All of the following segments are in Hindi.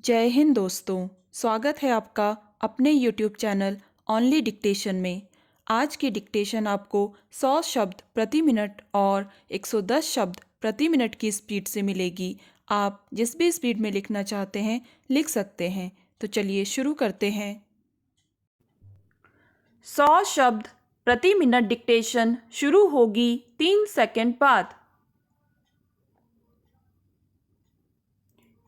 जय हिंद दोस्तों। स्वागत है आपका अपने YouTube चैनल ओनली डिक्टेशन में। आज की डिक्टेशन आपको 100 शब्द प्रति मिनट और 110 शब्द प्रति मिनट की स्पीड से मिलेगी। आप जिस भी स्पीड में लिखना चाहते हैं लिख सकते हैं। तो चलिए शुरू करते हैं। 100 शब्द प्रति मिनट डिक्टेशन शुरू होगी 3 सेकंड बाद।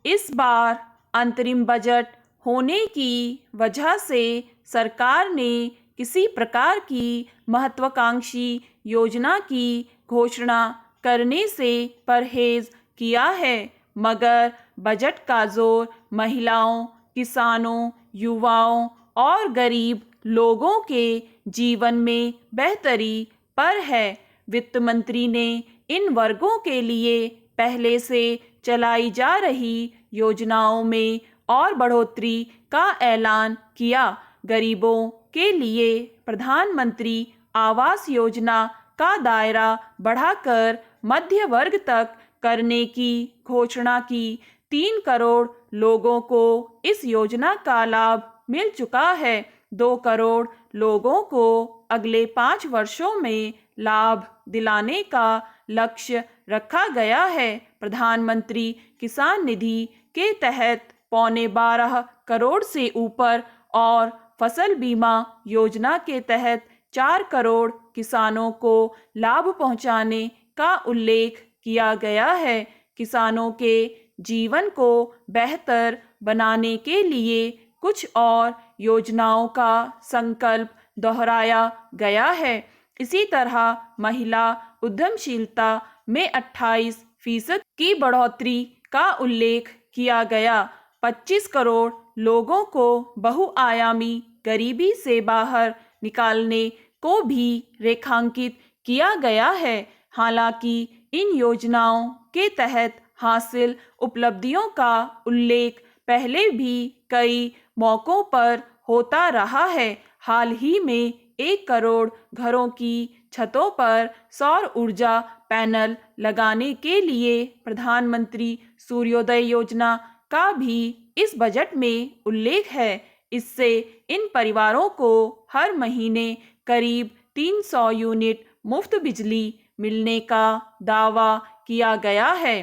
इस बार अंतरिम बजट होने की वजह से सरकार ने किसी प्रकार की महत्वाकांक्षी योजना की घोषणा करने से परहेज किया है, मगर बजट का जोर महिलाओं, किसानों, युवाओं और गरीब लोगों के जीवन में बेहतरी पर है। वित्त मंत्री ने इन वर्गों के लिए पहले से चलाई जा रही योजनाओं में और बढ़ोतरी का ऐलान किया। गरीबों के लिए प्रधानमंत्री आवास योजना का दायरा बढ़ाकर मध्य वर्ग तक करने की घोषणा की। 3 करोड़ लोगों को इस योजना का लाभ मिल चुका है। 2 करोड़ लोगों को अगले 5 वर्षों में लाभ दिलाने का लक्ष्य रखा गया है। प्रधानमंत्री किसान निधि के तहत 12.25 करोड़ से ऊपर और फसल बीमा योजना के तहत 4 करोड़ किसानों को लाभ पहुंचाने का उल्लेख किया गया है। किसानों के जीवन को बेहतर बनाने के लिए कुछ और योजनाओं का संकल्प दोहराया गया है। इसी तरह महिला उद्यमशीलता में 28% की बढ़ोतरी का उल्लेख किया गया। 25 करोड़ लोगों को बहुआयामी गरीबी से बाहर निकालने को भी रेखांकित किया गया है। हालांकि इन योजनाओं के तहत हासिल उपलब्धियों का उल्लेख पहले भी कई मौकों पर होता रहा है। हाल ही में 1 करोड़ घरों की छतों पर सौर ऊर्जा पैनल लगाने के लिए प्रधानमंत्री सूर्योदय योजना का भी इस बजट में उल्लेख है। इससे इन परिवारों को हर महीने करीब 300 यूनिट मुफ्त बिजली मिलने का दावा किया गया है।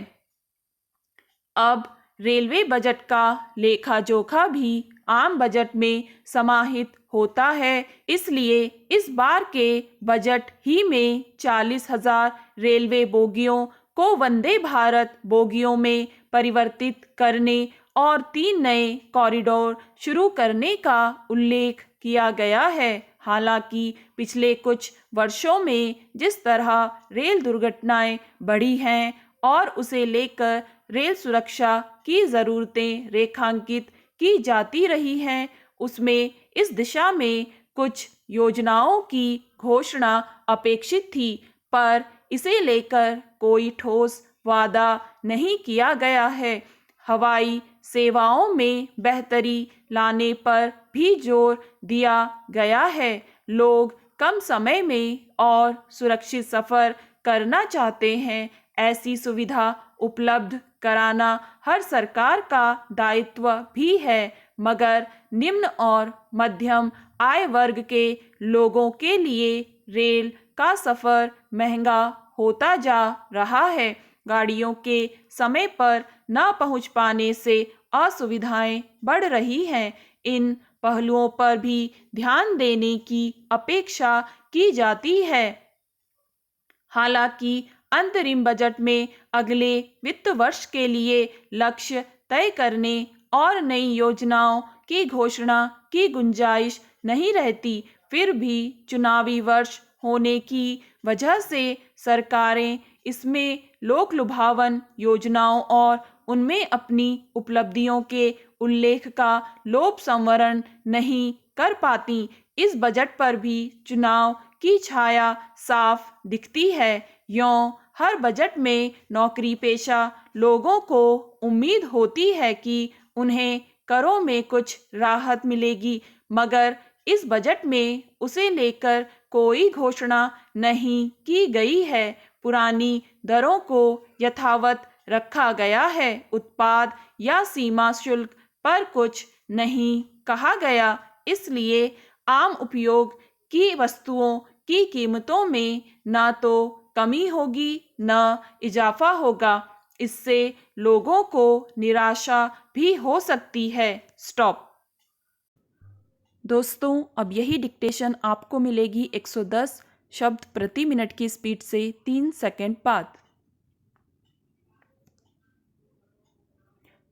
अब रेलवे बजट का लेखा जोखा भी आम बजट में समाहित होता है, इसलिए इस बार के बजट ही में 40,000 रेलवे बोगियों को वंदे भारत बोगियों में परिवर्तित करने और 3 नए कॉरिडोर शुरू करने का उल्लेख किया गया है। हालांकि पिछले कुछ वर्षों में जिस तरह रेल दुर्घटनाएं बढ़ी हैं और उसे लेकर रेल सुरक्षा की ज़रूरतें रेखांकित की जाती रही हैं, उसमें इस दिशा में कुछ योजनाओं की घोषणा अपेक्षित थी, पर इसे लेकर कोई ठोस वादा नहीं किया गया है। हवाई सेवाओं में बेहतरी लाने पर भी जोर दिया गया है। लोग कम समय में और सुरक्षित सफ़र करना चाहते हैं। ऐसी सुविधा उपलब्ध कराना हर सरकार का दायित्व भी है, मगर निम्न और मध्यम आय वर्ग के लोगों के लिए रेल का सफ़र महंगा होता जा रहा है। गाड़ियों के समय पर न पहुंच पाने से असुविधाएं बढ़ रही हैं। इन पहलुओं पर भी ध्यान देने की अपेक्षा की जाती है। हालांकि अंतरिम बजट में अगले वित्त वर्ष के लिए लक्ष्य तय करने और नई योजनाओं की घोषणा की गुंजाइश नहीं रहती। फिर भी चुनावी वर्ष होने की वजह से सरकारें इसमें लोक लुभावन योजनाओं और उनमें अपनी उपलब्धियों के उल्लेख का लोभ संवरण नहीं कर पाती। इस बजट पर भी चुनाव की छाया साफ दिखती है। यों हर बजट में नौकरी पेशा लोगों को उम्मीद होती है कि उन्हें करों में कुछ राहत मिलेगी, मगर इस बजट में उसे लेकर कोई घोषणा नहीं की गई है। पुरानी दरों को यथावत रखा गया है। उत्पाद या सीमा शुल्क पर कुछ नहीं कहा गया। इसलिए आम उपयोग की वस्तुओं की कीमतों में न तो कमी होगी न इजाफा होगा। इससे लोगों को निराशा भी हो सकती है। स्टॉप। दोस्तों, अब यही डिक्टेशन आपको मिलेगी 110 शब्द प्रति मिनट की स्पीड से 3 सेकंड बाद।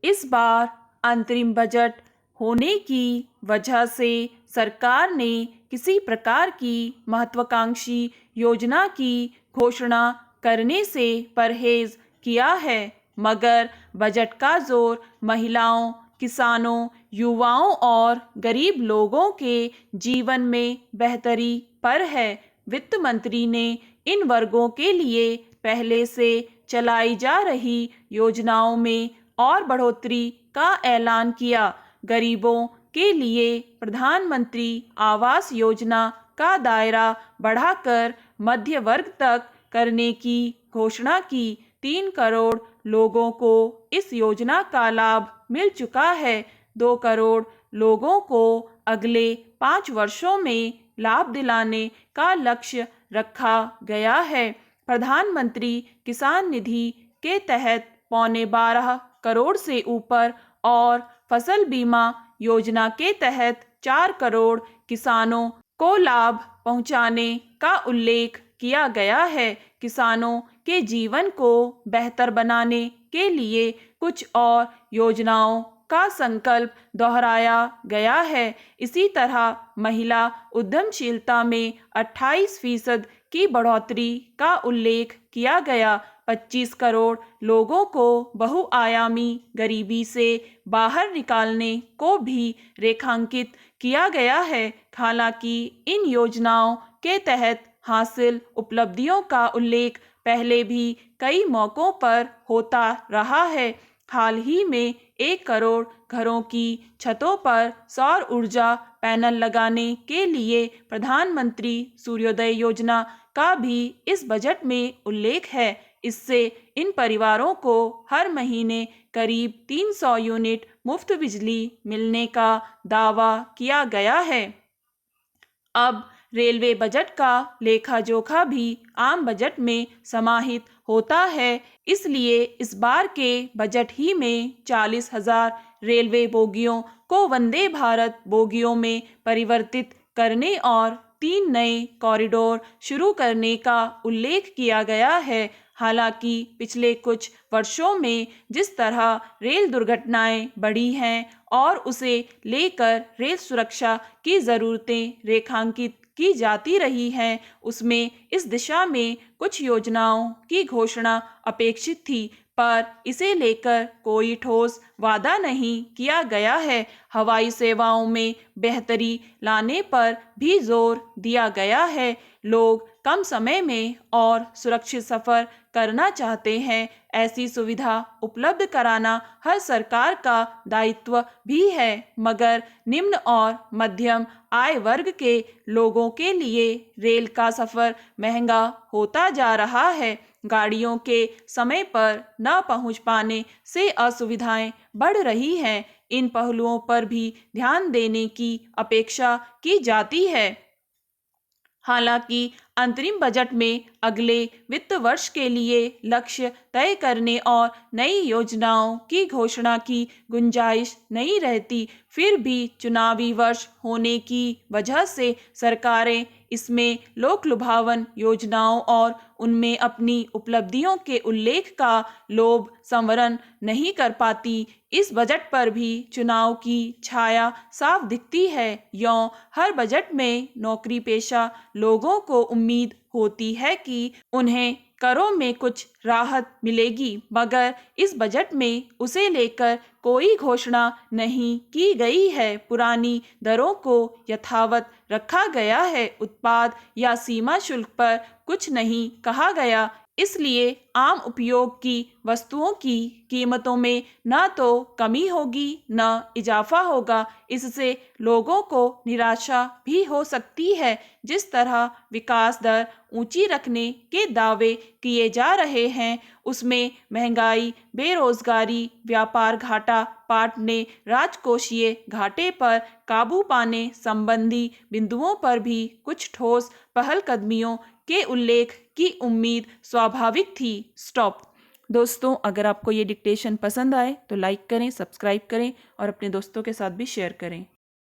इस बार अंतरिम बजट होने की वजह से सरकार ने किसी प्रकार की महत्वाकांक्षी योजना की घोषणा करने से परहेज किया है, मगर बजट का जोर महिलाओं, किसानों, युवाओं और गरीब लोगों के जीवन में बेहतरी पर है। वित्त मंत्री ने इन वर्गों के लिए पहले से चलाई जा रही योजनाओं में और बढ़ोतरी का ऐलान किया। गरीबों के लिए प्रधानमंत्री आवास योजना का दायरा बढ़ाकर मध्य वर्ग तक करने की घोषणा की। 3 करोड़ लोगों को इस योजना का लाभ मिल चुका है। 2 करोड़ लोगों को अगले 5 वर्षों में लाभ दिलाने का लक्ष्य रखा गया है। प्रधानमंत्री किसान निधि के तहत 12.25 करोड़ से ऊपर और फसल बीमा योजना के तहत 4 करोड़ किसानों को लाभ पहुंचाने का उल्लेख किया गया है। किसानों के जीवन को बेहतर बनाने के लिए कुछ और योजनाओं का संकल्प दोहराया गया है। इसी तरह महिला उद्यमशीलता में 28% की बढ़ोतरी का उल्लेख किया गया। 25 करोड़ लोगों को बहुआयामी गरीबी से बाहर निकालने को भी रेखांकित किया गया है। हालांकि इन योजनाओं के तहत हासिल उपलब्धियों का उल्लेख पहले भी कई मौकों पर होता रहा है। हाल ही में 1 करोड़ घरों की छतों पर सौर ऊर्जा पैनल लगाने के लिए प्रधानमंत्री सूर्योदय योजना का भी इस बजट में उल्लेख है। इससे इन परिवारों को हर महीने करीब 300 यूनिट मुफ्त बिजली मिलने का दावा किया गया है। अब रेलवे बजट का लेखा जोखा भी आम बजट में समाहित होता है। इसलिए इस बार के बजट ही में 40,000 रेलवे बोगियों को वंदे भारत बोगियों में परिवर्तित करने और 3 नए कॉरिडोर शुरू करने का उल्लेख किया गया है। हालांकि पिछले कुछ वर्षों में जिस तरह रेल दुर्घटनाएं बढ़ी हैं और उसे लेकर रेल सुरक्षा की ज़रूरतें रेखांकित की जाती रही हैं, उसमें इस दिशा में कुछ योजनाओं की घोषणा अपेक्षित थी, पर इसे लेकर कोई ठोस वादा नहीं किया गया है। हवाई सेवाओं में बेहतरी लाने पर भी जोर दिया गया है। लोग कम समय में और सुरक्षित सफ़र करना चाहते हैं। ऐसी सुविधा उपलब्ध कराना हर सरकार का दायित्व भी है, मगर निम्न और मध्यम आय वर्ग के लोगों के लिए रेल का सफ़र महंगा होता जा रहा है। गाड़ियों के समय पर न पहुंच पाने से असुविधाएं बढ़ रही हैं। इन पहलुओं पर भी ध्यान देने की अपेक्षा की जाती है। हालांकि अंतरिम बजट में अगले वित्त वर्ष के लिए लक्ष्य तय करने और नई योजनाओं की घोषणा की गुंजाइश नहीं रहती। फिर भी चुनावी वर्ष होने की वजह से सरकारें इसमें लोक लुभावन योजनाओं और उनमें अपनी उपलब्धियों के उल्लेख का लोभ संवरण नहीं कर पाती। इस बजट पर भी चुनाव की छाया साफ दिखती है। यों हर बजट में नौकरी पेशा लोगों को उम्मीद होती है कि उन्हें करों में कुछ राहत मिलेगी, मगर इस बजट में उसे लेकर कोई घोषणा नहीं की गई है। पुरानी दरों को यथावत रखा गया है। उत्पाद या सीमा शुल्क पर कुछ नहीं कहा गया। इसलिए आम उपयोग की वस्तुओं की कीमतों में न तो कमी होगी न इजाफा होगा। इससे लोगों को निराशा भी हो सकती है। जिस तरह विकास दर ऊंची रखने के दावे किए जा रहे हैं, उसमें महंगाई, बेरोजगारी, व्यापार घाटा पाटने, राजकोषीय घाटे पर काबू पाने संबंधी बिंदुओं पर भी कुछ ठोस पहलकदमियों के उल्लेख की उम्मीद स्वाभाविक थी। स्टॉप। दोस्तों, अगर आपको ये डिक्टेशन पसंद आए तो लाइक करें, सब्सक्राइब करें और अपने दोस्तों के साथ भी शेयर करें।